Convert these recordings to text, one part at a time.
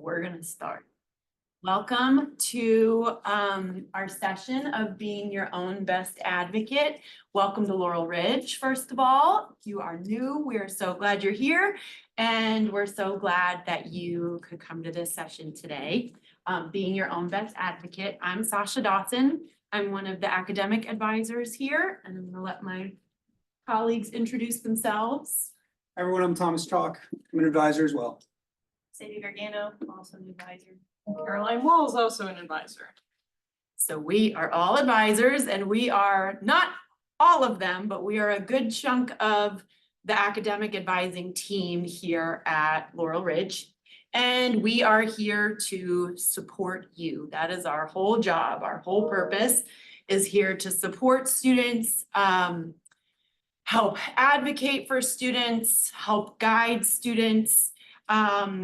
we're gonna start. Welcome to our session of being your own best advocate. Welcome to Laurel Ridge, first of all. If you are new, we are so glad you're here. And we're so glad that you could come to this session today. Being your own best advocate, I'm Sasha Dawson. I'm one of the academic advisors here, and I'm gonna let my colleagues introduce themselves. Everyone, I'm Thomas Chalk. I'm an advisor as well. Sadie Gargano, also an advisor. Caroline Walls, also an advisor. So we are all advisors, and we are not all of them, but we are a good chunk of the academic advising team here at Laurel Ridge. And we are here to support you. That is our whole job. Our whole purpose is here to support students, help advocate for students, help guide students,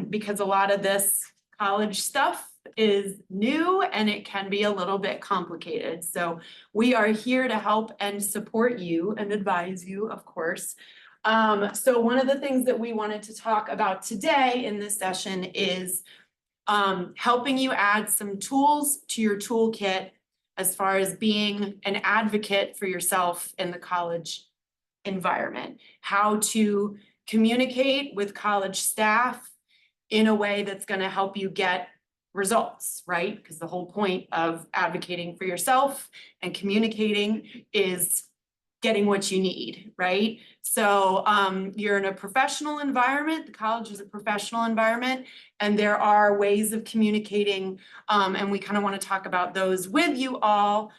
because a lot of this college stuff is new and it can be a little bit complicated. So we are here to help and support you and advise you, of course. So one of the things that we wanted to talk about today in this session is helping you add some tools to your toolkit as far as being an advocate for yourself in the college environment, how to communicate with college staff in a way that's going to help you get results, right? Because the whole point of advocating for yourself and communicating is getting what you need, right? So you're in a professional environment. The college is a professional environment, and there are ways of communicating, and we kind of want to talk about those with you all.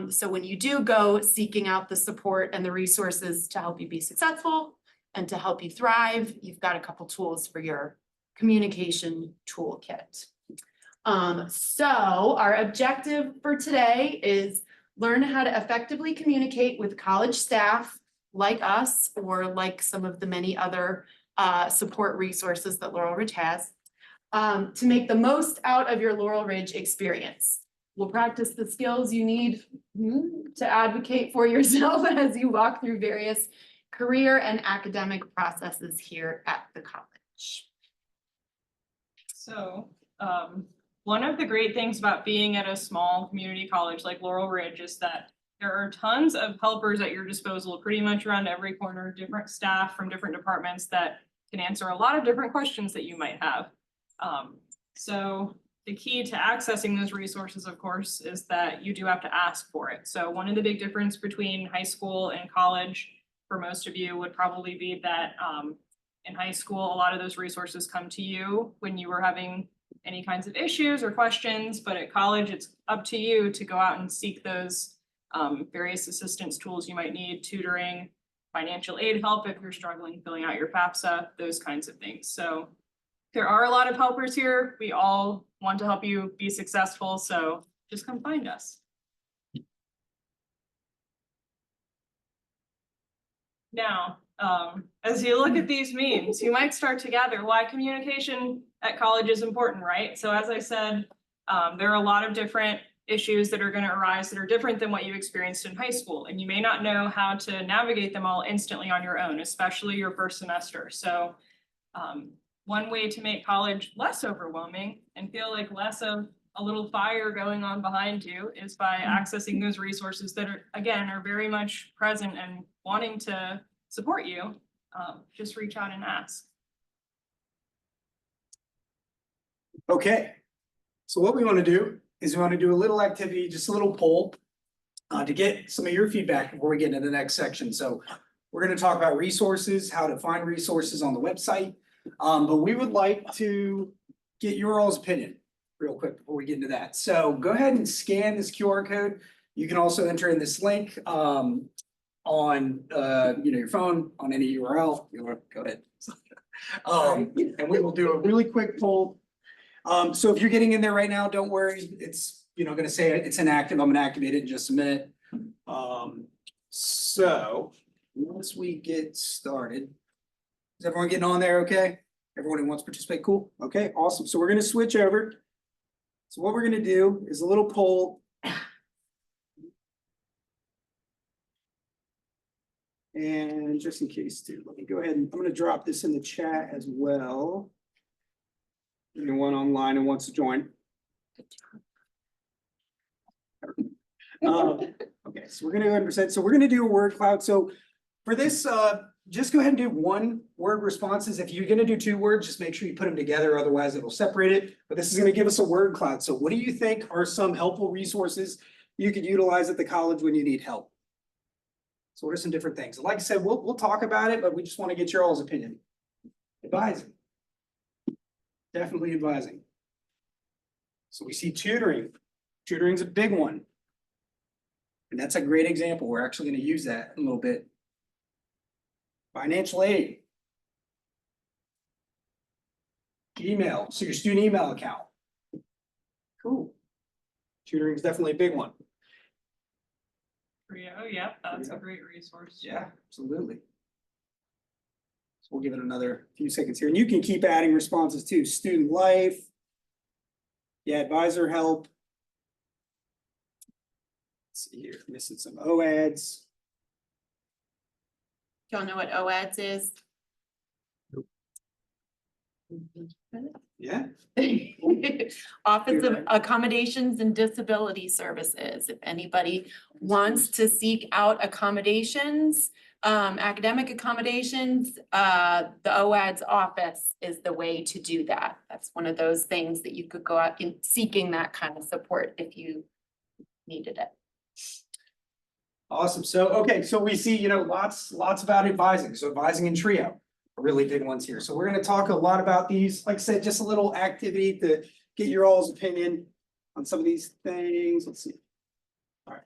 So when you do go seeking out the support and the resources to help you be successful and to help you thrive, you've got a couple tools for your communication toolkit. So our objective for today is learn how to effectively communicate with college staff like us or like some of the many other support resources that Laurel Ridge has to make the most out of your Laurel Ridge experience. We'll practice the skills you need to advocate for yourself as you walk through various career and academic processes here at the college. So one of the great things about being at a small community college like Laurel Ridge is that there are tons of helpers at your disposal, pretty much around every corner, different staff from different departments that can answer a lot of different questions that you might have. So the key to accessing those resources, of course, is that you do have to ask for it. So one of the big difference between high school and college for most of you would probably be that in high school, a lot of those resources come to you when you were having any kinds of issues or questions, but at college, it's up to you to go out and seek those various assistance tools you might need, tutoring, financial aid help if you're struggling filling out your FAFSA, those kinds of things. So there are a lot of helpers here. We all want to help you be successful, so just come find us. Now, as you look at these memes, you might start to gather why communication at college is important, right? So as I said, there are a lot of different issues that are going to arise that are different than what you experienced in high school, and you may not know how to navigate them all instantly on your own, especially your first semester. So one way to make college less overwhelming and feel like less of a little fire going on behind you is by accessing those resources that are, again, are very much present and wanting to support you. Just reach out and ask. Okay, so what we want to do is we want to do a little activity, just a little poll to get some of your feedback before we get into the next section. So we're going to talk about resources, how to find resources on the website, but we would like to get your all's opinion real quick before we get into that. So go ahead and scan this QR code. You can also enter in this link on your phone on any URL. Go ahead. And we will do a really quick poll. So if you're getting in there right now, don't worry. It's going to say it's inactive. I'm going to activate it in just a minute. So once we get started, is everyone getting on there? Okay. Everyone who wants to participate, cool. Okay, awesome. So we're going to switch over. So what we're going to do is a little poll. And just in case too, let me go ahead and I'm going to drop this in the chat as well. Anyone online who wants to join? Okay, so we're gonna go ahead and present. So we're gonna do a word cloud. So for this, just go ahead and do one word responses. If you're gonna do two words, just make sure you put them together, otherwise it'll separate it. But this is gonna give us a word cloud. So what do you think are some helpful resources you could utilize at the college when you need help? So what are some different things? Like I said, we'll talk about it, but we just want to get your all's opinion. Advising. Definitely advising. So we see tutoring. Tutoring's a big one. And that's a great example. We're actually going to use that a little bit. Financial aid. Email, so your student email account. Cool. Tutoring is definitely a big one. Oh, yeah, that's a Yeah. great resource. Yeah, absolutely. So we'll give it another few seconds here, and you can keep adding responses too. Student life. Yeah, advisor help. Let's see here, missing some OADs. Y'all know what OADS is? Yeah, Office of You're right. Accommodations and Disability Services. If anybody wants to seek out accommodations, academic accommodations, the OADS office is the way to do that. That's one of those things that you could go out in seeking that kind of support if you needed it. awesome. So, okay, so we see, lots about advising. So advising and trio are really big ones here. So we're gonna talk a lot about these. Like I said, just a little activity to get your all's opinion on some of these things. Let's see. All right.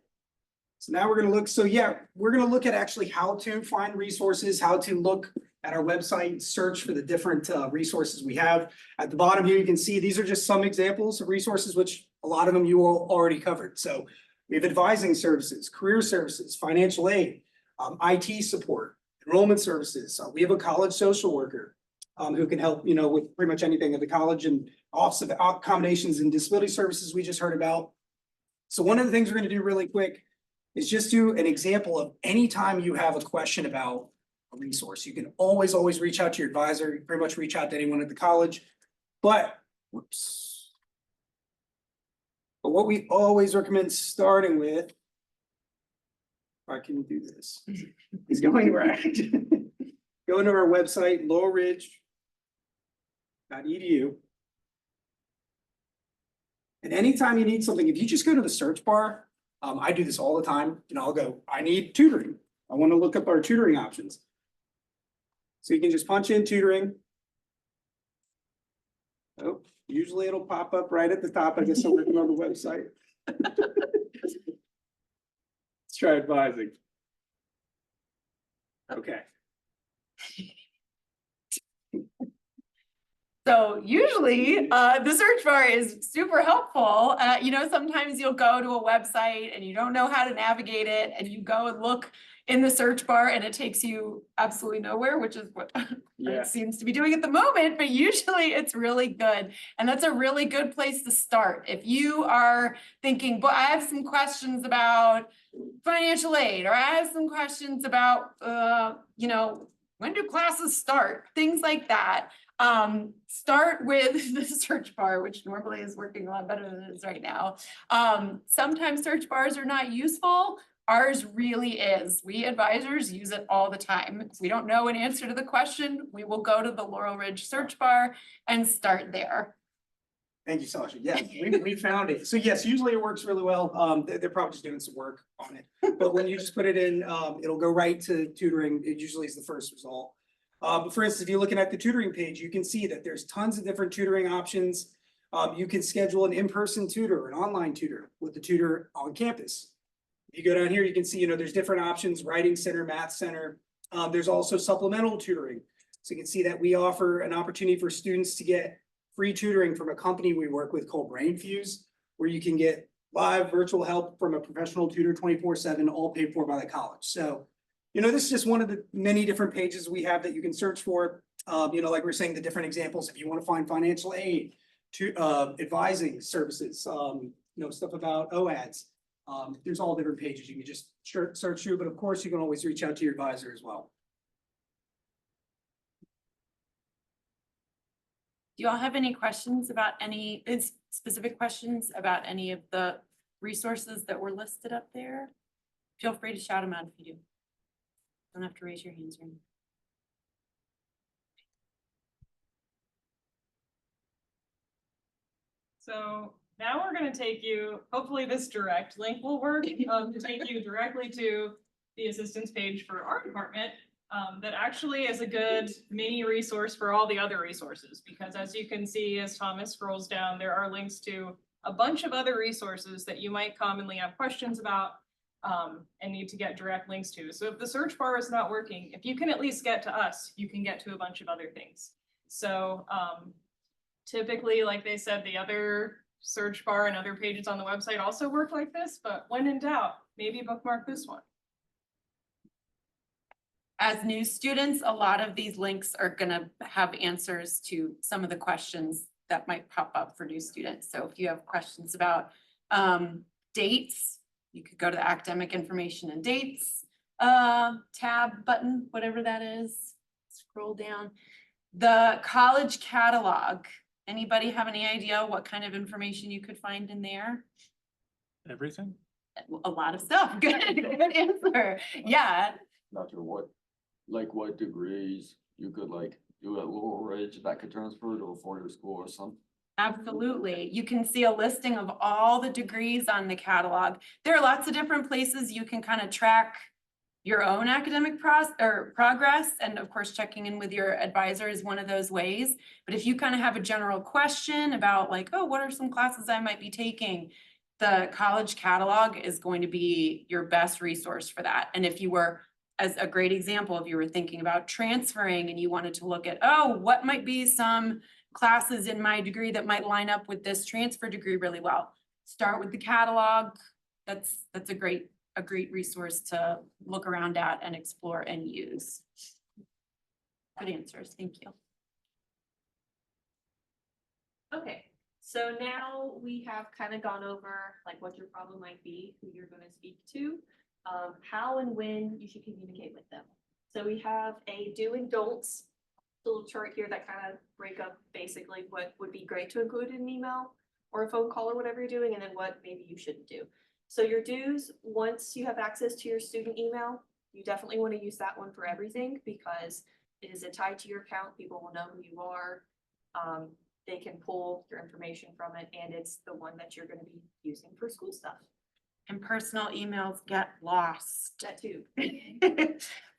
So now we're gonna look, so yeah, we're gonna look at actually how to find resources, how to look at our website, search for the different resources we have. At the bottom here, you can see these are just some examples of resources, which a lot of them you all already covered. So we have advising services, career services, financial aid, IT support, enrollment services. We have a college social worker who can help, with pretty much anything at the college, and Office of Accommodations and Disability Services we just heard about. So one of the things we're going to do really quick is just do an example of any time you have a question about a resource. You can always reach out to your advisor, you pretty much reach out to anyone at the college. But, whoops. But what we always recommend starting with, if I can do this, is going right. Go into our website, laurelridge.edu. And anytime you need something, if you just go to the search bar, I do this all the time, I'll go, I need tutoring. I want to look up our tutoring options. So you can just punch in tutoring. Oh, usually it'll pop up right at the top. I guess I'm working on the website. Let's try advising. Okay. So usually, the search bar is super helpful. Sometimes you'll go to a website and you don't know how to navigate it, and you go and look in the search bar and it takes you absolutely nowhere, which is what Yeah. it seems to be doing at the moment, but usually it's really good. And that's a really good place to start. If you are thinking, but I have some questions about financial aid, or I have some questions about, when do classes start? Things like that. Start with the search bar, which normally is working a lot better than it is right now. Sometimes search bars are not useful. Ours really is. We advisors use it all the time. If we don't know an answer to the question, we will go to the Laurel Ridge search bar and start there. Thank you, Sasha. Yeah, we found it. So yes, usually it works really well. They're probably just doing some work on it. But when you just put it in, it'll go right to tutoring. It usually is the first result. But for instance, if you're looking at the tutoring page, you can see that there's tons of different tutoring options. You can schedule an in-person tutor or an online tutor with the tutor on campus. If you go down here, you can see, there's different options, writing center, math center. There's also supplemental tutoring. So you can see that we offer an opportunity for students to get free tutoring from a company we work with called Brainfuse, where you can get live virtual help from a professional tutor 24/7, all paid for by the college. So, this is just one of the many different pages we have that you can search for. Like we're saying, the different examples, if you want to find financial aid, to advising services, stuff about OADs. There's all different pages you can just search through, but of course you can always reach out to your advisor as well. Do you all have any questions about any, specific questions about any of the resources that were listed up there? Feel free to shout them out if you do. Don't have to raise your hands or anything. So now we're gonna take you, hopefully this direct link will work, to take you directly to the assistance page for our department. That actually is a good mini resource for all the other resources, because as you can see, as Thomas scrolls down, there are links to a bunch of other resources that you might commonly have questions about, and need to get direct links to. So if the search bar is not working, if you can at least get to us, you can get to a bunch of other things. So, typically, like they said, the other search bar and other pages on the website also work like this, but when in doubt, maybe bookmark this one. As new students, a lot of these links are gonna have answers to some of the questions that might pop up for new students. So if you have questions about dates, you could go to the academic information and dates tab button, whatever that is. Scroll down. The college catalog. Anybody have any idea what kind of information you could find in there? Everything? A lot of stuff. Good answer. Yeah. Not sure what degrees you could like do at Laurel Ridge that could transfer to a four-year school or something. Absolutely. You can see a listing of all the degrees on the catalog. There are lots of different places you can kind of track your own academic progress. And of course, checking in with your advisor is one of those ways. But if you kind of have a general question about like, oh, what are some classes I might be taking? The college catalog is going to be your best resource for that. And if you were, as a great example, if you were thinking about transferring and you wanted to look at, oh, what might be some classes in my degree that might line up with this transfer degree really well. Start with the catalog. That's a great resource to look around at and explore and use. Good answers, thank you. Okay, so now we have kind of gone over like what your problem might be, who you're going to speak to, how and when you should communicate with them. So we have a do and don'ts little chart here that kind of break up basically what would be great to include in an email or a phone call or whatever you're doing, and then what maybe you shouldn't do. So your do's, once you have access to your student email, you definitely want to use that one for everything because it is tied to your account. People will know who you are. They can pull your information from it, and it's the one that you're going to be using for school stuff. And personal emails get lost. That too.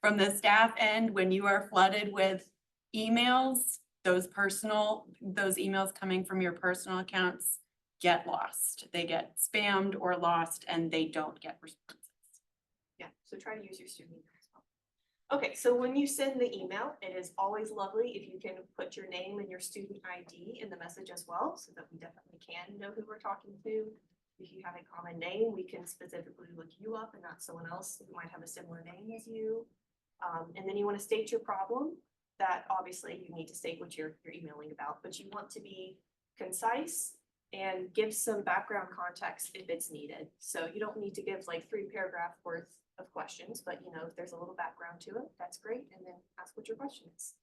From the staff end, when you are flooded with emails, those emails coming from your personal accounts get lost. They get spammed or lost and they don't get responses. Yeah, so try to use your student email as well. Okay, so when you send the email, it is always lovely if you can put your name and your student ID in the message as well, so that we definitely can know who we're talking to. If you have a common name, we can specifically look you up and not someone else who might have a similar name as you. And then you want to state your problem. That obviously you need to state what you're emailing about, but you want to be concise and give some background context if it's needed. So you don't need to give like 3-paragraph worth of questions, but you know, if there's a little background to it, that's great. And then ask what your question is.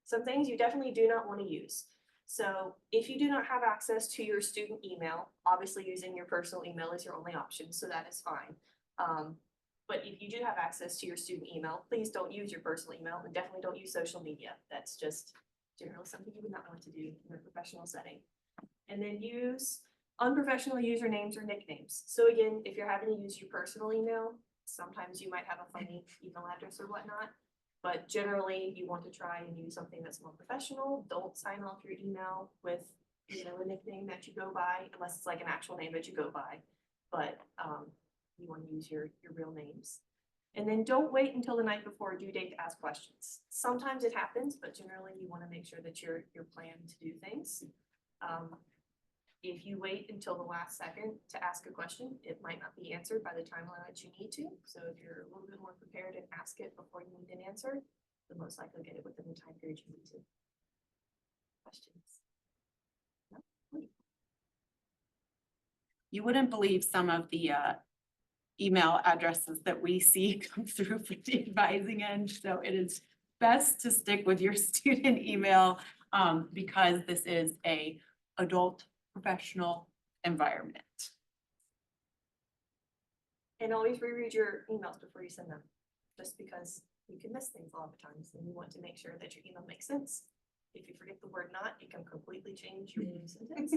Some things you definitely do not want to use. So if you do not have access to your student email, obviously using your personal email is your only option, so that is fine. But if you do have access to your student email, please don't use your personal email and definitely don't use social media. That's just generally something you would not want to do in a professional setting. And then use unprofessional usernames or nicknames. So again, if you're having to use your personal email, sometimes you might have a funny email address or whatnot. But generally, you want to try and use something that's more professional. Don't sign off your email with, you know, a nickname that you go by, unless it's like an actual name that you go by. But you want to use your real names. And then don't wait until the night before due date to ask questions. Sometimes it happens, but generally you want to make sure that you're planning to do things. If you wait until the last second to ask a question, it might not be answered by the timeline that you need to. So if you're a little bit more prepared and ask it before you need an answer, you'll most likely get it within the time period you need to. Questions? No? You wouldn't believe some of the email addresses that we see come through for the advising end. So it is best to stick with your student email because this is a adult professional environment. And always reread your emails before you send them, just because you can miss things a lot of times and you want to make sure that your email makes sense. If you forget the word not, it can completely change your sentence.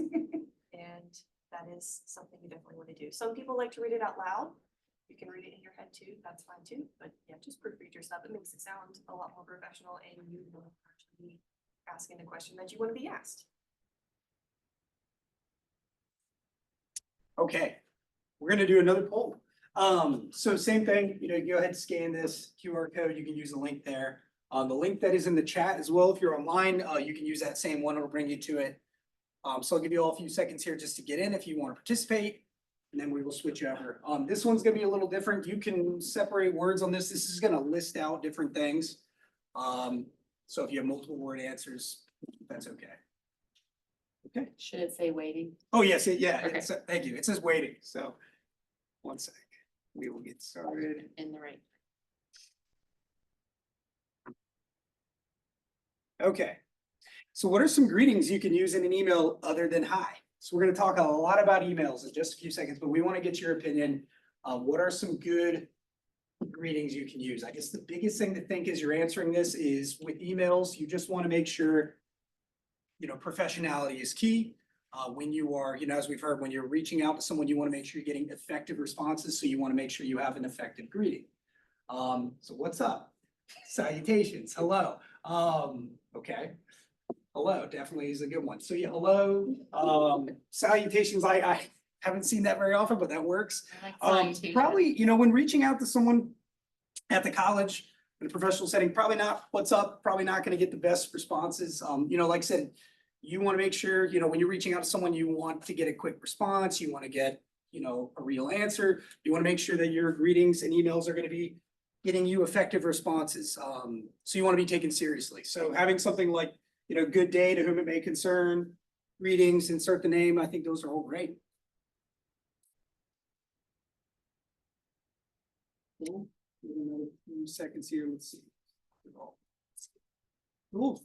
And that is something you definitely want to do. Some people like to read it out loud. You can read it in your head too, that's fine too, but yeah, just proofread your stuff. It makes it sound a lot more professional and you will actually be asking the question that you want to be asked. Okay, we're gonna do another poll. So same thing, you know, go ahead, scan this QR code, you can use the link there. The link that is in the chat as well, if you're online, you can use that same one, it'll bring you to it. So I'll give you all a few seconds here just to get in if you want to participate, and then we will switch over. This one's gonna be a little different. You can separate words on this. This is gonna list out different things. So if you have multiple word answers, that's okay. Okay. Should it say waiting? Oh, yes, yeah, Okay. it's, thank you. It says waiting, so one sec. We will get started. In the right. Okay. So what are some greetings you can use in an email other than hi? So we're gonna talk a lot about emails in just a few seconds, but we want to get your opinion. What are some good greetings you can use? I guess the biggest thing to think as you're answering this is with emails, you just want to make sure, you know, professionality is key. When you are, you know, as we've heard, when you're reaching out to someone, you want to make sure you're getting effective responses. So you want to make sure you have an effective greeting. So what's up? Salutations, hello. Okay. Hello, definitely is a good one. So yeah, hello, salutations, I haven't seen that very often, but that works. I like salutation. Probably, you know, when reaching out to someone at the college, in a professional setting, probably not what's up, probably not gonna get the best responses. You know, like I said, you wanna make sure, you know, when you're reaching out to someone, you want to get a quick response, you wanna get, you know, a real answer. You wanna make sure that your greetings and emails are gonna be getting you effective responses. So you wanna be taken seriously. So having something like, you know, good day to whom it may concern, greetings, insert the name, I think those are all great. Cool. Give it another few seconds here, let's see. Cool.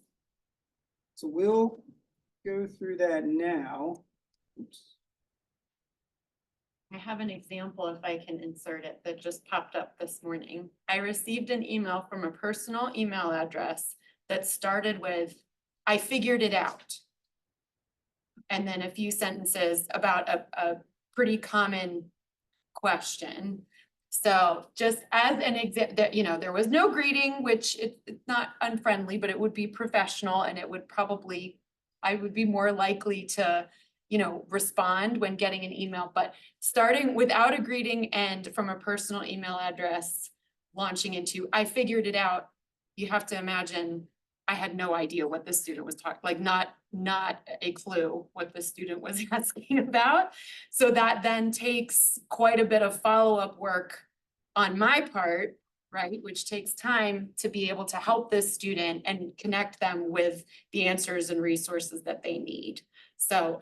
So we'll go through that now. Oops. I have an example if I can insert it that just popped up this morning. I received an email from a personal email address that started with, I figured it out. And then a few sentences about a pretty common question. So just as an example, that, you know, there was no greeting, which it's not unfriendly, but it would be professional and it would probably, I would be more likely to, you know, respond when getting an email, but starting without a greeting and from a personal email address, launching into, I figured it out. You have to imagine, I had no idea what the student was talking, like not a clue what the student was asking about. So that then takes quite a bit of follow-up work on my part, right? Which takes time to be able to help this student and connect them with the answers and resources that they need. So,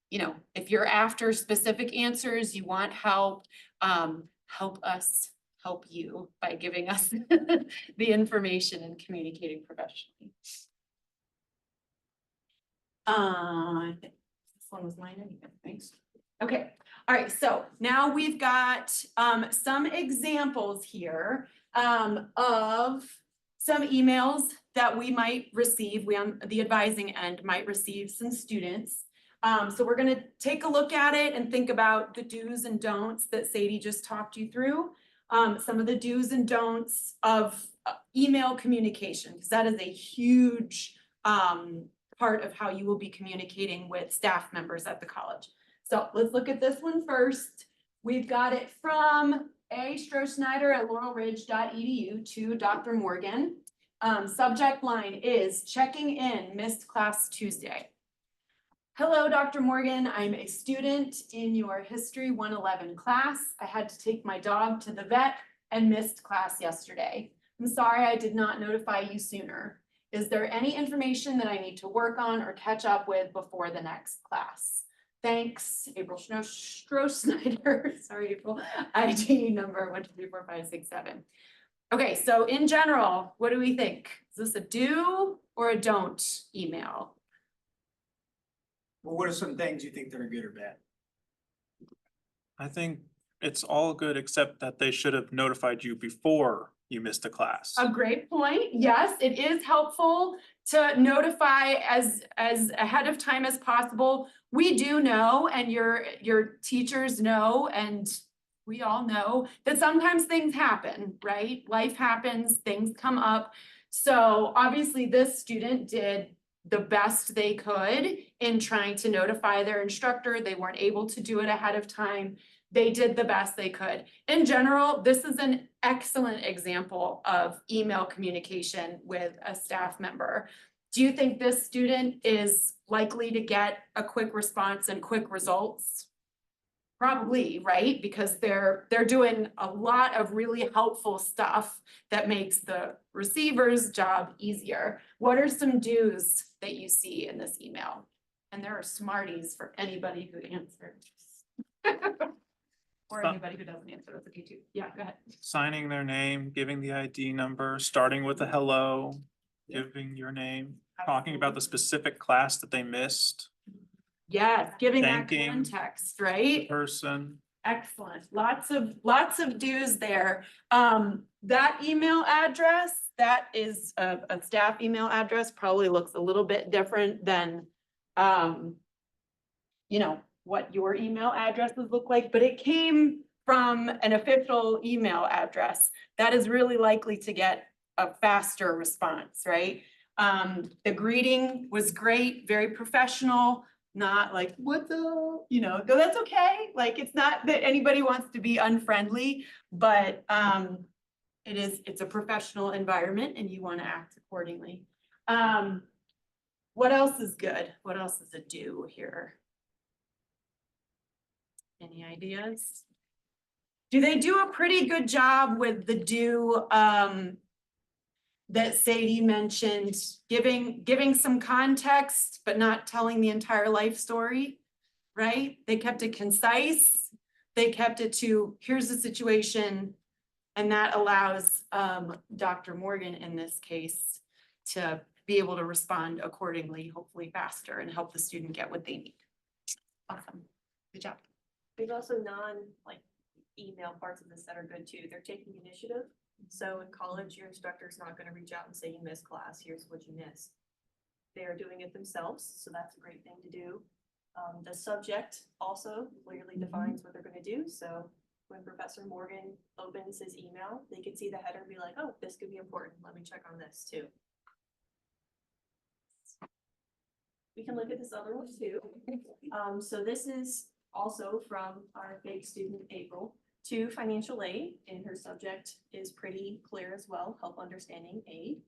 you know, if you're after specific answers, you want help, help us help you by giving us the information and communicating professionally. I think this one was mine anyway, thanks. Okay, all right, so now we've got some examples here of some emails that we might receive. We on the advising end might receive some students. So we're gonna take a look at it and think about the do's and don'ts that Sadie just talked you through. Some of the do's and don'ts of email communication, because that is a huge part of how you will be communicating with staff members at the college. So let's look at this one first. We've got it from A. Stroh-Schneider at laurelridge.edu to Dr. Morgan. Subject line is checking in, missed class Tuesday. Hello, Dr. Morgan. I'm a student in your History 111 class. I had to take my dog to the vet and missed class yesterday. I'm sorry I did not notify you sooner. Is there any information that I need to work on or catch up with before the next class? Thanks, April Stroh-Schneider. Sorry, April. ID number 1234567. Okay, so in general, what do we think? Is this a do or a don't email? Well, what are some things you think that are good or bad? I think it's all good except that they should have notified you before you missed a class. A great point. Yes, it is helpful to notify as ahead of time as possible. We do know, and your teachers know, and we all know that sometimes things happen, right? Life happens, things come up. So obviously this student did the best they could in trying to notify their instructor. They weren't able to do it ahead of time. They did the best they could. In general, this is an excellent example of email communication with a staff member. Do you think this student is likely to get a quick response and quick results? Probably, right? Because they're doing a lot of really helpful stuff that makes the receiver's job easier. What are some do's that you see in this email? And there are smarties for anybody who answers. Or anybody who doesn't answer, that's okay too. Yeah, go ahead. Signing their name, giving the ID number, starting with a hello, giving your name, talking about the specific class that they missed, Yes, giving that Thanking context, the right? person. Excellent. Lots of do's there. That email address, that is a staff email address, probably looks a little bit different than you know, what your email addresses look like, but it came from an official email address. That is really likely to get a faster response, right? The greeting was great, very professional, not like, what the, you know, no, that's okay. Like, it's not that anybody wants to be unfriendly, but it's a professional environment and you want to act accordingly. What else is good? What else is a do here? Any ideas? Do they do a pretty good job with the do that Sadie mentioned, giving some context, but not telling the entire life story, right? They kept it concise. They kept it to, here's the situation. And that allows Dr. Morgan in this case to be able to respond accordingly, hopefully faster, and help the student get what they need. Awesome. Good job. There's also email parts of this that are good too. They're taking initiative. So in college, your instructor is not gonna reach out and say you missed class, here's what you missed. They're doing it themselves, so that's a great thing to do. The subject also clearly defines what they're gonna do, so when Professor Morgan opens his email, they could see the header and be like, oh, this could be important, let me check on this too. We can look at this other one too. So this is also from our big student, April, to financial aid, and her subject is pretty clear as well, help understanding aid.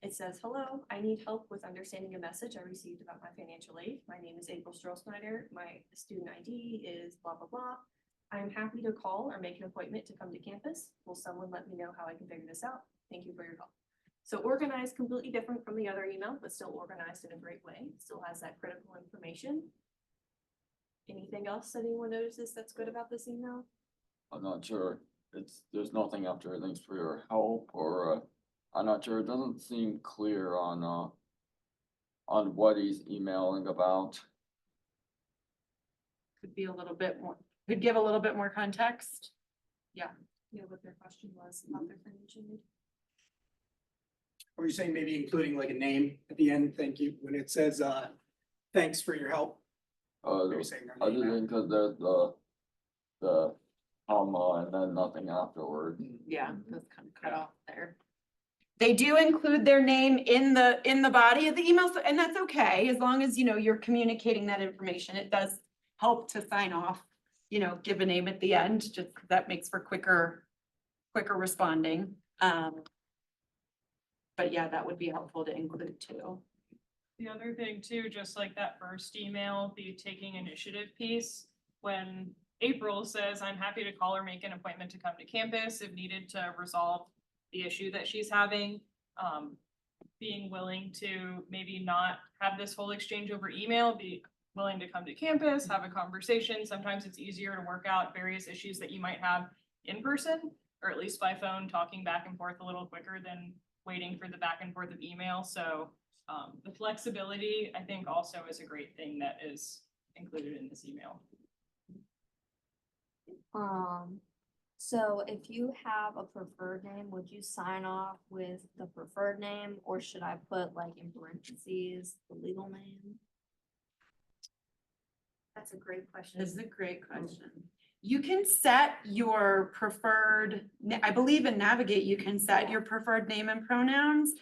It says, hello, I need help with understanding a message I received about my financial aid. My name is April Strohsnyder. My student ID is blah, blah, blah. I am happy to call or make an appointment to come to campus. Will someone let me know how I can figure this out? Thank you for your help. So organized, completely different from the other email, but still organized in a great way. Still has that critical information. Anything else anyone notices that's good about this email? I'm not sure, there's nothing after thanks for your help, or, I'm not sure, it doesn't seem clear on what he's emailing about. Could be a little bit more, could give a little bit more context. Yeah, what their question was about their financial need. Are you saying maybe including like a name at the end? Thank you, when it says, thanks for your help? Are you saying their Other name than because there's the comma and then nothing afterward. Yeah, that's kind of cut off there. They do include their name in the body of the email, so, and that's okay, as long as, you know, you're communicating that information. It does help to sign off, you know, give a name at the end, just that makes for quicker responding. But yeah, that would be helpful to include too. The other thing too, just like that first email, the taking initiative piece, when April says, I'm happy to call or make an appointment to come to campus if needed to resolve the issue that she's having. Being willing to maybe not have this whole exchange over email, be willing to come to campus, have a conversation. Sometimes it's easier to work out various issues that you might have in person or at least by phone, talking back and forth a little quicker than waiting for the back and forth of email. So the flexibility, I think, also is a great thing that is included in this email. So if you have a preferred name, would you sign off with the preferred name, or should I put like in parentheses, the legal name? That's a great question. This is a great question. You can set your preferred, I believe in Navigate, you can set your preferred name and pronouns.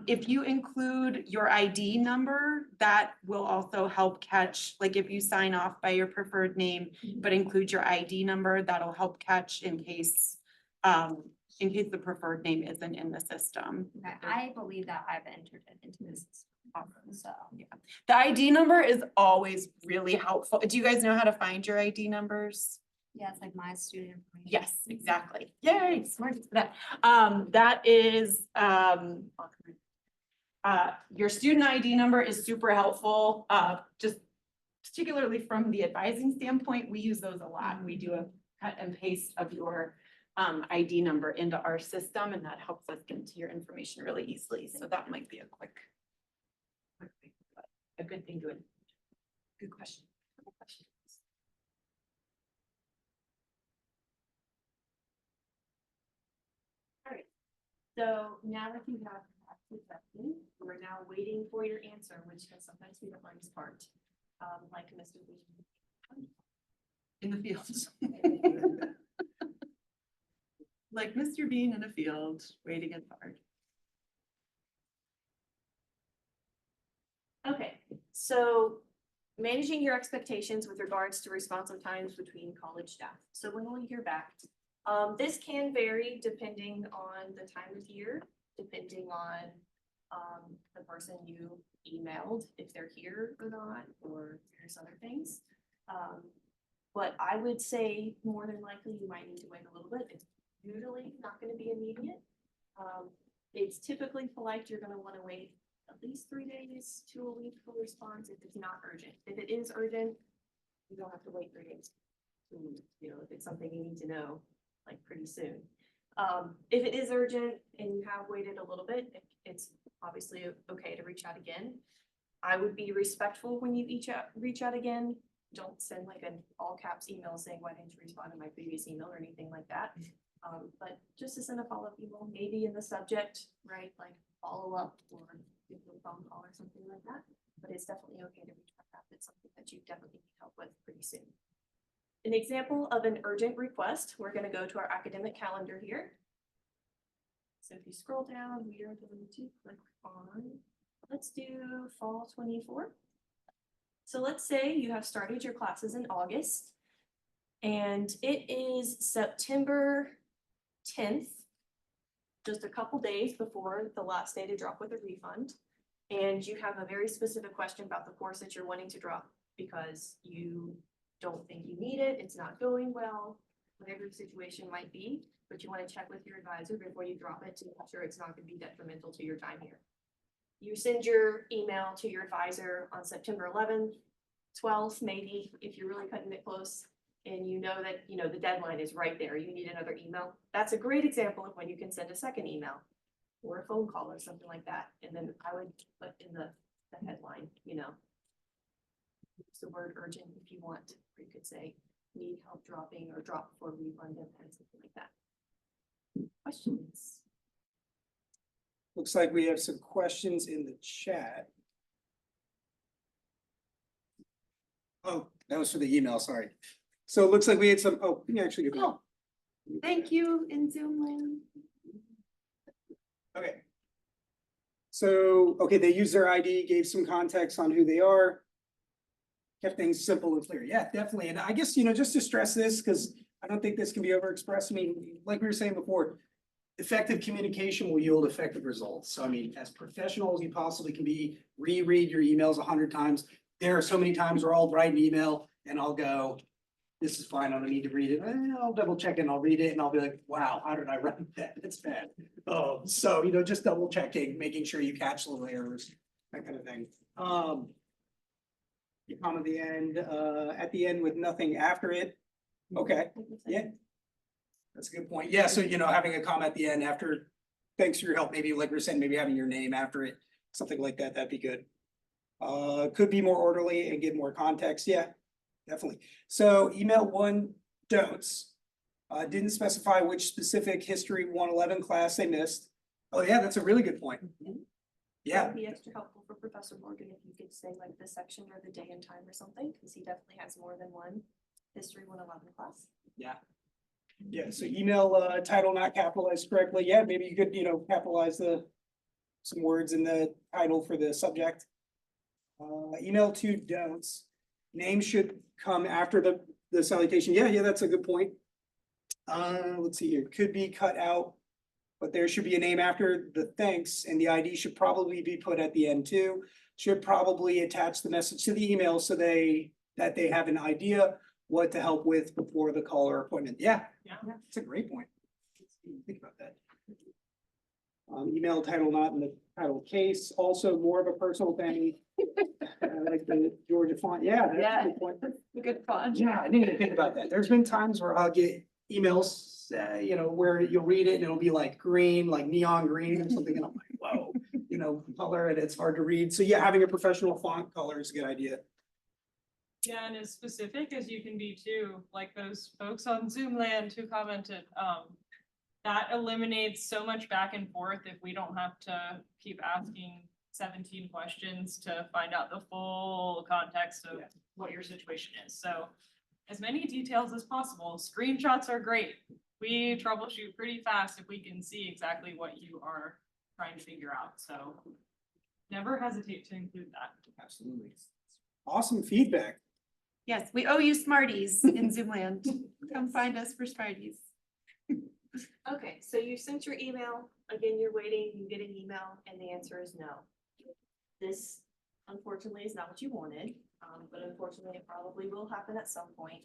If you include your ID number, that will also help catch, like if you sign off by your preferred name, but include your ID number, that'll help catch in case the preferred name isn't in the system. Okay, I believe that I've entered it into this often, so. The ID number is always really helpful. Do you guys know how to find your ID numbers? Yeah, it's like my student information. Yes, exactly. Yay, smart for that. That is, your student ID number is super helpful, just particularly from the advising standpoint, we use those a lot. We do a cut and paste of your ID number into our system, and that helps us get to your information really easily. So that might be a quick thing, but a good thing to do. Good question. Good question. So now that you have the question, we're now waiting for your answer, which can sometimes be the hardest part. Like Mr. Bean. In the fields. Like Mr. Bean in a field, waiting in hard. Okay, so managing your expectations with regards to responsive times between college staff. So when will you hear back? This can vary depending on the time of year, depending on the person you emailed, if they're here or not, or there's other things. But I would say more than likely you might need to wait a little bit. It's usually not gonna be immediate. It's typically polite, you're gonna wanna wait at least 3 days to a week for response if it's not urgent. If it is urgent, you don't have to wait 3 days. You know, if it's something you need to know, like pretty soon. If it is urgent and you have waited a little bit, it's obviously okay to reach out again. I would be respectful when you reach out again. Don't send like an all caps email saying, why didn't you respond to my previous email or anything like that. But just to send a follow-up email, maybe in the subject, right, like follow up or give them a phone call or something like that. But it's definitely okay to reach out if it's something that you definitely need help with pretty soon. An example of an urgent request, we're gonna go to our academic calendar here. So if you scroll down, we are going to click on, let's do fall 24. So let's say you have started your classes in August and it is September 10th, just a couple days before the last day to drop with a refund. And you have a very specific question about the course that you're wanting to drop because you don't think you need it, it's not going well, whatever the situation might be, but you want to check with your advisor before you drop it to make sure it's not going to be detrimental to your time here. You send your email to your advisor on September 11th, 12th, maybe, if you're really cutting it close, and you know that, you know, the deadline is right there, you need another email. That's a great example of when you can send a second email or a phone call or something like that. And then I would put in the headline, you know, use the word urgent if you want, or you could say need help dropping or drop before refund and something like that. Questions? Looks like we have some questions in the chat. Oh, that was for the email, sorry. So it looks like we had some, oh, we can actually do that. Oh, thank you in Zoom land. Okay. So, okay, they used their ID, gave some context on who they are. Kept things simple and clear. Yeah, definitely. And I guess, you know, just to stress this, because I don't think this can be overexpressed. I mean, like we were saying before, effective communication will yield effective results. So I mean, as professional as you possibly can be, reread your emails 100 times. There are so many times where I'll write an email and I'll go, this is fine, I don't need to read it. I'll double check and I'll read it and I'll be like, wow, how did I write that? It's bad. So, you know, just double checking, making sure you catch little errors, that kind of thing. You come at the end with nothing after it. Okay, yeah. That's a good point. Yeah, so having a comment at the end after, thanks for your help, maybe like we we're saying, maybe having your name after it, something like that, that'd be good. Could be more orderly and give more context, yeah, definitely. So email one don'ts. Didn't specify which specific history 111 class they missed. Oh yeah, that's a really good point. Yeah, It'd be extra helpful for Professor Morgan if you could say like the section or the day and time or something, because he definitely has more than one history 111 class. yeah, so email title not capitalized correctly, yeah, maybe you could, capitalize some words in the title for the subject. Email two don'ts, name should come after the salutation, yeah, that's a good point. Let's see here, could be cut out, but there should be a name after the thanks, and the ID should probably be put at the end too. Should probably attach the message to the email so that they have an idea what to help with before the call or appointment. Yeah, Yeah. that's a great point. Think about that. Email title not in the title case, also more of a personal thing. Like the Georgia font, yeah. That's a good point. Good fun. Yeah, I didn't even think about that. There's been times where I'll get emails, where you'll read it and it'll be like green, like neon green or something, and I'm like, whoa, color, and it's hard to read. So yeah, having a professional font color is a good idea. Yeah, and as specific as you can be too, like those folks on Zoom land who commented, that eliminates so much back and forth if we don't have to keep asking 17 questions to find out the full context of Yeah. what your situation is. So as many details as possible. Screenshots are great. We troubleshoot pretty fast if we can see exactly what you are trying to figure out. So never hesitate to include that. Absolutely. Awesome feedback. Yes, we owe you Smarties in Zoomland. Come find us for Smarties. Okay, so you sent your email, again, you're waiting, you get an email, and the answer is no. This unfortunately is not what you wanted, but unfortunately it probably will happen at some point.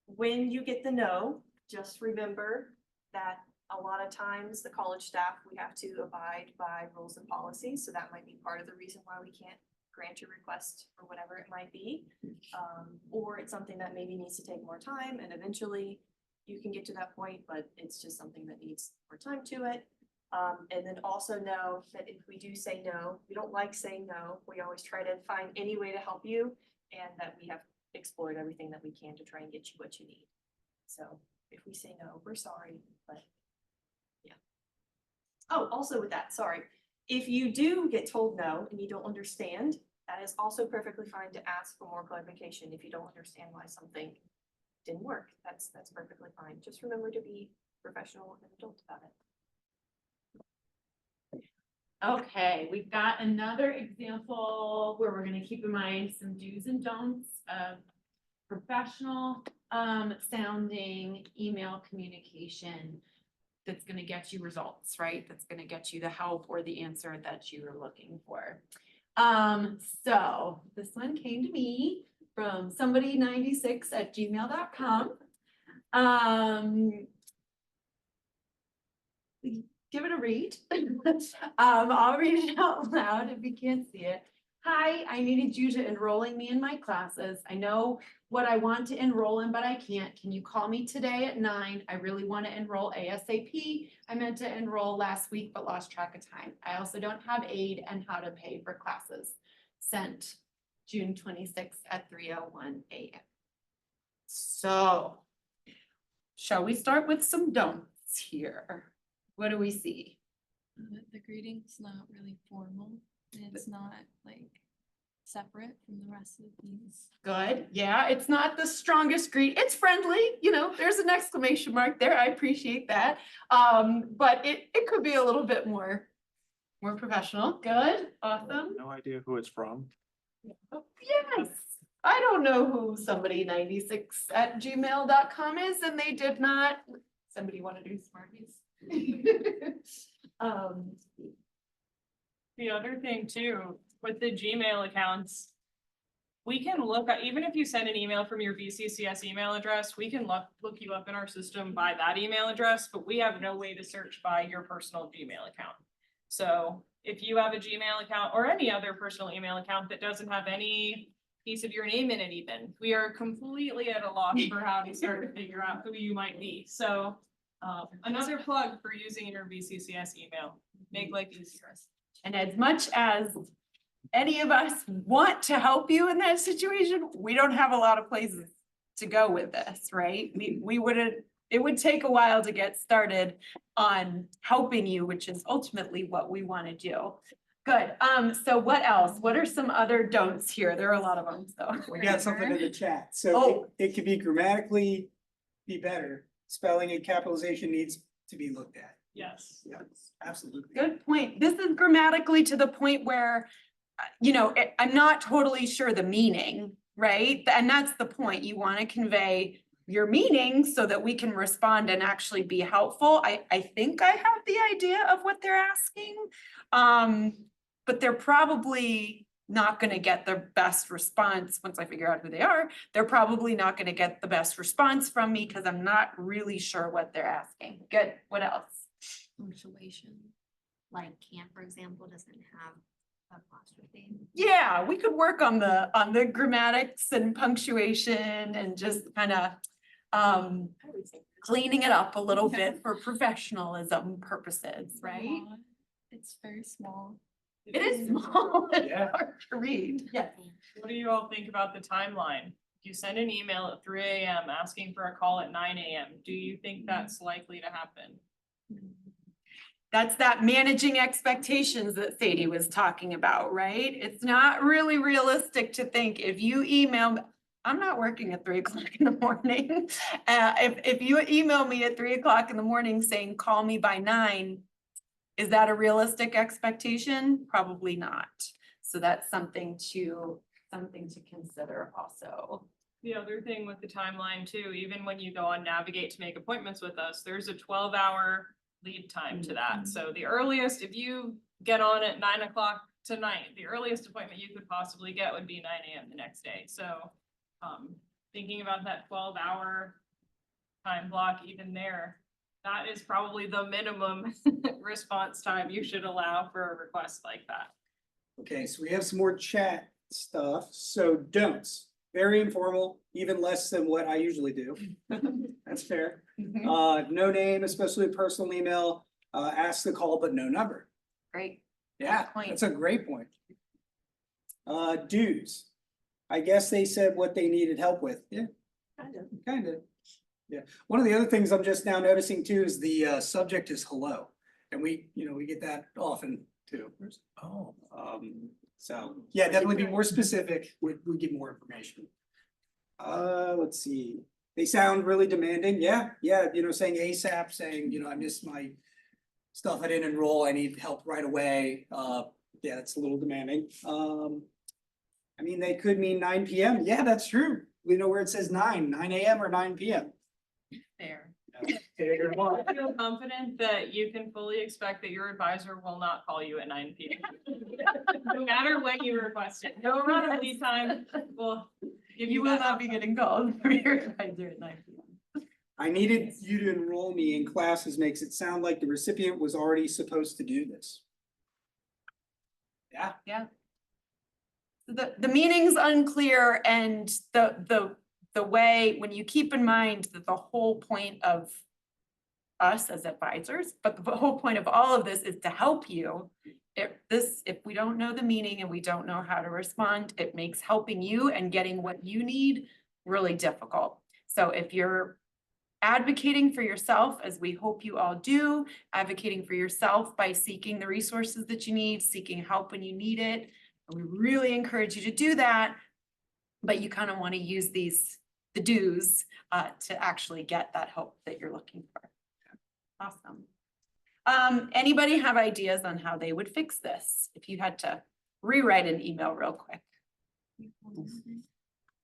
When you get the no, just remember that a lot of times the college staff, we have to abide by rules and policies, so that might be part of the reason why we can't grant your request or whatever it might be. Or it's something that maybe needs to take more time and eventually you can get to that point, but it's just something that needs more time to it. And then also know that if we do say no, we don't like saying no. We always try to find any way to help you and that we have explored everything that we can to try and get you what you need. So if we say no, we're sorry, but yeah. Oh, also with that, sorry. If you do get told no and you don't understand, that is also perfectly fine to ask for more clarification if you don't understand why something didn't work. That's perfectly fine. Just remember to be professional and adult about it. Okay, we've got another example where we're gonna keep in mind some do's and don'ts of professional sounding email communication that's gonna get you results, right? That's gonna get you the help or the answer that you are looking for. So this one came to me from somebody96@gmail.com. Give it a read. I'll read it out loud if you can't see it. Hi, I needed you to enrolling me in my classes. I know what I want to enroll in, but I can't. Can you call me today at 9? I really want to enroll ASAP. I meant to enroll last week, but lost track of time. I also don't have aid and how to pay for classes. Sent June 26th at 3:01 a.m. So, shall we start with some don'ts here? What do we see? The greeting's not really formal, and it's not like separate from the rest of these. Good, yeah, it's not the strongest greet, it's friendly, there's an exclamation mark there, I appreciate that. But it could be a little bit more professional, good, awesome. No idea who it's from. Yes, I don't know who somebody96@gmail.com is, and they did not, somebody want to do Smarties? The other thing too, with the Gmail accounts, we can look at, even if you send an email from your VCCS email address, we can look you up in our system by that email address, but we have no way to search by your personal Gmail account. So if you have a Gmail account or any other personal email account that doesn't have any piece of your name in it even. We are completely at a loss for how to start to figure out who you might be. So another plug for using your VCCS email, make life easier. And as much as any of us want to help you in that situation, we don't have a lot of places to go with this, right? We wouldn't, it would take a while to get started on helping you, which is ultimately what we want to do. Good, so what else? What are some other don'ts here? There are a lot of them, so. We got something in the chat, so Oh. it could be grammatically be better, spelling and capitalization needs to be looked at. Yes. Yeah, absolutely. Good point. This is grammatically to the point where, you know, I'm not totally sure the meaning, right? And that's the point. You want to convey your meaning so that we can respond and actually be helpful. I think I have the idea of what they're asking. But they're probably not gonna get the best response once I figure out who they are. They're probably not gonna get the best response from me because I'm not really sure what they're asking. Good, what else? Punctuation, like camp, for example, doesn't have apostrophe. Yeah, we could work on the grammatics and punctuation and just kind of cleaning it up a little bit for professionalism purposes, right? It's very small. It is small, it's Yeah. hard to read, yes. What do you all think about the timeline? If you send an email at 3 AM asking for a call at 9 AM, do you think that's likely to happen? That's that managing expectations that Sadie was talking about, right? It's not really realistic to think if you email, I'm not working at 3 o'clock in the morning. If you email me at 3 o'clock in the morning saying, call me by 9, is that a realistic expectation? Probably not. So that's something to consider also. The other thing with the timeline too, even when you go on Navigate to make appointments with us, there's a 12-hour lead time to that. So the earliest, if you get on at 9 o'clock tonight, the earliest appointment you could possibly get would be 9 AM the next day. So thinking about that 12-hour time block, even there, that is probably the minimum response time you should allow for a request like that. Okay, so we have some more chat stuff, so don'ts, very informal, even less than what I usually do. That's fair. No name, especially personal email, ask the call, but no number. Great. Yeah, point. that's a great point. Dues, I guess they said what they needed help with, yeah, kind of. Yeah, one of the other things I'm just now noticing too is the subject is hello, and we get that often too. Oh. So, yeah, definitely be more specific, we give more information. Let's see, they sound really demanding, yeah, saying ASAP, saying, I missed my stuff, I didn't enroll, I need help right away, yeah, that's a little demanding. I mean, they could mean 9 PM, yeah, that's true, we know where it says 9 AM or 9 PM. Fair. I feel confident that you can fully expect that your advisor will not call you at 9 PM. No matter when you request it, no amount of lead time will give You you will that. not be getting called from your advisor at 9 PM. I needed you to enroll me in classes makes it sound like the recipient was already supposed to do this. Yeah, The meaning's unclear and the way, when you keep in mind that the whole point of us as advisors, but the whole point of all of this is to help you. If we don't know the meaning and we don't know how to respond, it makes helping you and getting what you need really difficult. So if you're advocating for yourself, as we hope you all do, advocating for yourself by seeking the resources that you need, seeking help when you need it, and we really encourage you to do that. But you kind of want to use the do's to actually get that help that you're looking for. Awesome. Anybody have ideas on how they would fix this? If you had to rewrite an email real quick.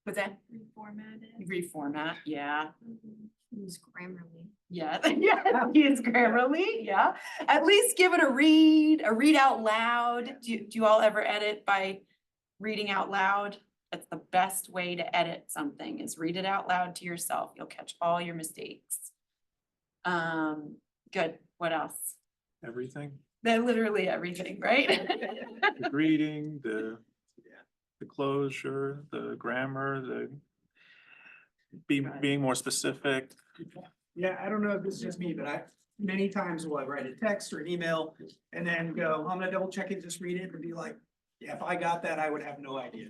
Was that Reformatted. reformat? Yeah. Use Grammarly. Yeah, yeah, use Grammarly, yeah. At least give it a read out loud. Do you all ever edit by reading out loud? That's the best way to edit something, is read it out loud to yourself. You'll catch all your mistakes. Good, what else? Everything, They're literally everything, right? the greeting, the the closure, the grammar, being more specific. Yeah, I don't know if this is just me, but many times will I write a text or an email and then go, I'm gonna double check it, just read it and be like, yeah, if I got that, I would have no idea,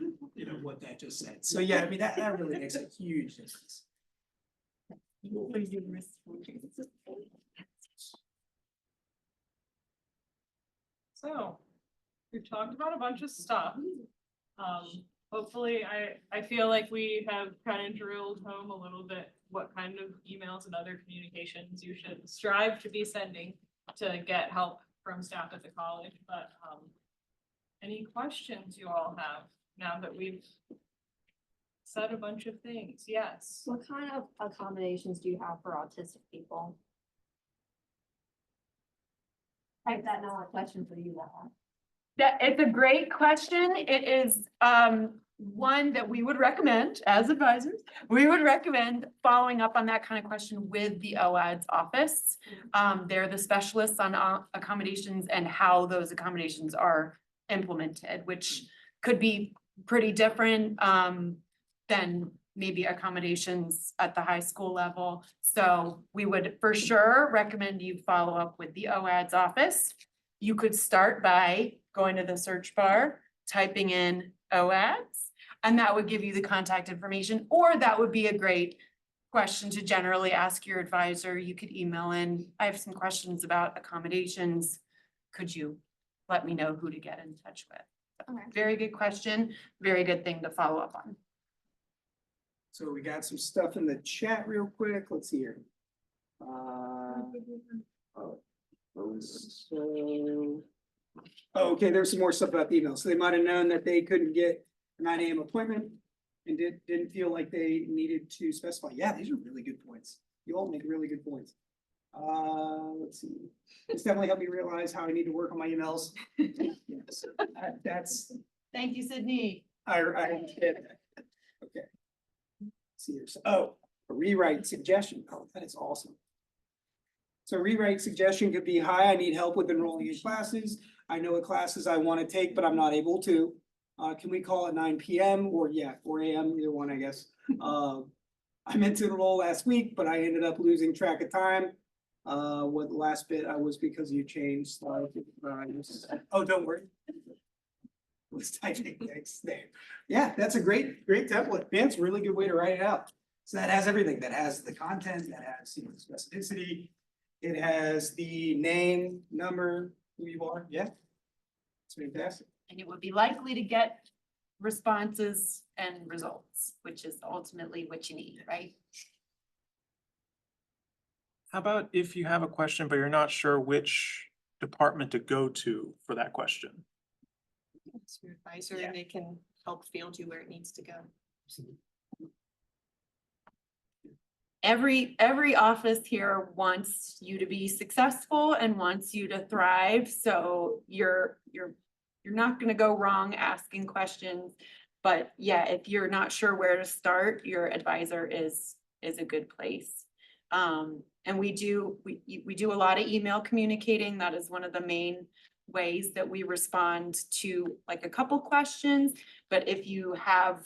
what that just said. So yeah, I mean, that really makes a huge difference. So, we've talked about a bunch of stuff. Hopefully, I feel like we have kind of drilled home a little bit what kind of emails and other communications you should strive to be sending to get help from staff at the college, but, any questions you all have now that we've said a bunch of things? Yes. What kind of accommodations do you have for autistic people? Type that now a question for you, Laura. It's a great question. It is one that we would recommend as advisors. We would recommend following up on that kind of question with the OAD's office. They're the specialists on accommodations and how those accommodations are implemented, which could be pretty different than maybe accommodations at the high school level. So we would for sure recommend you follow up with the OAD's office. You could start by going to the search bar, typing in OADS, and that would give you the contact information, or that would be a great question to generally ask your advisor. You could email in, I have some questions about accommodations. Could you let me know who to get in touch with? Okay. Very good question, very good thing to follow up on. So we got some stuff in the chat real quick. Let's see here. Okay, there's some more stuff about the email. So they might have known that they couldn't get a 9 a.m. appointment and didn't feel like they needed to specify. Yeah, these are really good points. You all make really good points. Let's see. It's definitely helped me realize how I need to work on my emails. Yes, that's, Thank you, Sydney. I did. Okay. See here. Oh, a rewrite suggestion. Oh, that is awesome. So rewrite suggestion could be, hi, I need help with enrolling in classes. I know what classes I want to take, but I'm not able to. Can we call at 9 p.m. or 4 a.m., either one, I guess. I meant to enroll last week, but I ended up losing track of time. What the last bit I was because you changed. Oh, don't worry. Was typing next there. Yeah, that's a great template. Man, it's a really good way to write it out. So that has everything. That has the content, that has the specificity. It has the name, number, who you are. Yeah. It's fantastic. And it would be likely to get responses and results, which is ultimately what you need, right? How about if you have a question, but you're not sure which department to go to for that question? It's your advisor Yeah. and they can help field you where it needs to go. Every office here wants you to be successful and wants you to thrive, so you're not gonna go wrong asking questions. But yeah, if you're not sure where to start, your advisor is a good place. And we do a lot of email communicating. That is one of the main ways that we respond to like a couple questions. But if you have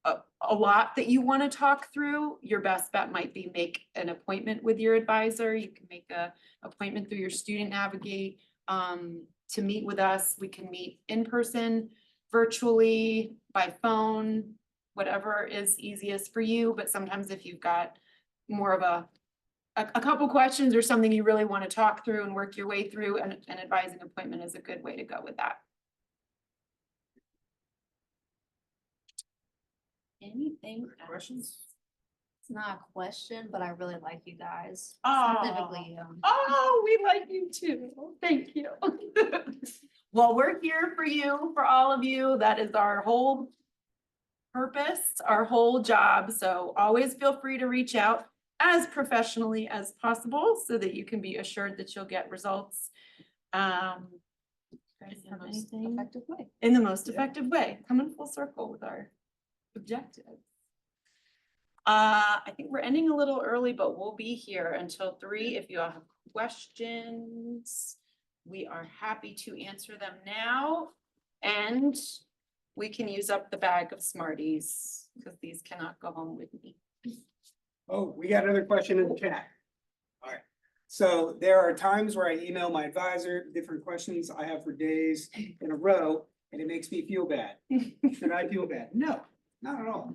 a lot that you want to talk through, your best bet might be make an appointment with your advisor. You can make a appointment through your Student Navigate to meet with us. We can meet in person, virtually, by phone, whatever is easiest for you. But sometimes if you've got more of a couple questions or something you really want to talk through and work your way through, an advising appointment is a good way to go with that. Anything else? Questions? It's not a question, but I really like you guys. Aw. Specifically, Oh, we like you too. Thank you. Well, we're here for you, for all of you. That is our whole purpose, our whole job. So always feel free to reach out as professionally as possible so that you can be assured that you'll get results. Guys in have the most anything? effective way. In the most Yeah. effective way, coming full circle with our objectives. I think we're ending a little early, but we'll be here until 3. If you all have questions, we are happy to answer them now. And we can use up the bag of Smarties, because these cannot go home with me. Oh, we got another question in the chat. All right, so there are times where I email my advisor different questions I have for days in a row, and it makes me feel bad. Should I feel bad? No, not at all.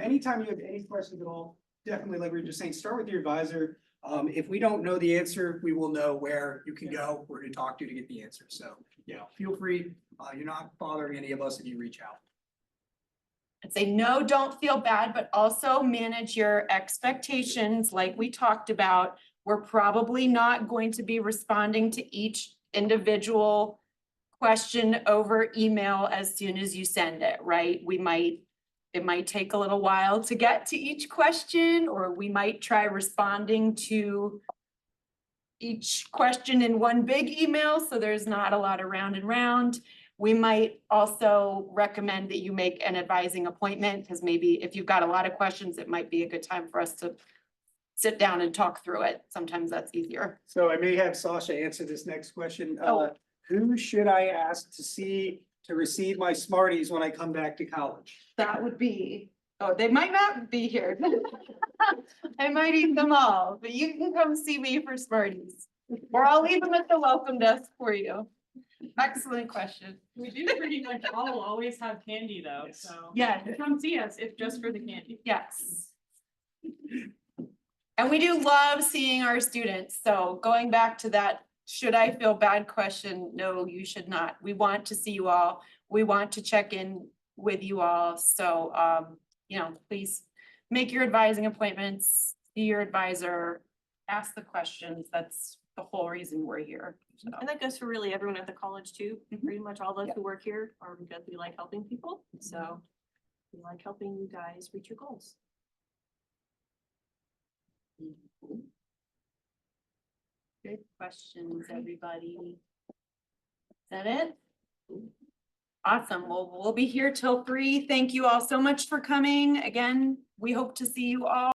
Anytime you have any questions at all, definitely like we were just saying, start with your advisor. If we don't know the answer, we will know where you can go, where to talk to get the answer. So, feel free. You're not bothering any of us if you reach out. I'd say, no, don't feel bad, but also manage your expectations, like we talked about. We're probably not going to be responding to each individual question over email as soon as you send it, right? It might take a little while to get to each question, or we might try responding to each question in one big email, so there's not a lot of round and round. We might also recommend that you make an advising appointment, because maybe if you've got a lot of questions, it might be a good time for us to sit down and talk through it. Sometimes that's easier. So I may have Sasha answer this next question. Oh. Who should I ask to receive my Smarties when I come back to college? That would be, oh, they might not be here. I might eat them all, but you can come see me for Smarties. Or I'll leave them at the welcome desk for you. Excellent question. We do pretty much all always have candy though, Yes. so. Yeah. Come see us if just for the candy. Yes. And we do love seeing our students. So going back to that, should I feel bad question? No, you should not. We want to see you all. We want to check in with you all. So, please make your advising appointments, see your advisor, ask the questions. That's the whole reason we're here. So, And that goes for really everyone at the college too. Pretty much all those who work here are because we like helping people. So we like helping you guys reach your goals. good questions, everybody. Is that it? Awesome. Well, we'll be here till 3. Thank you all so much for coming. Again, we hope to see you all.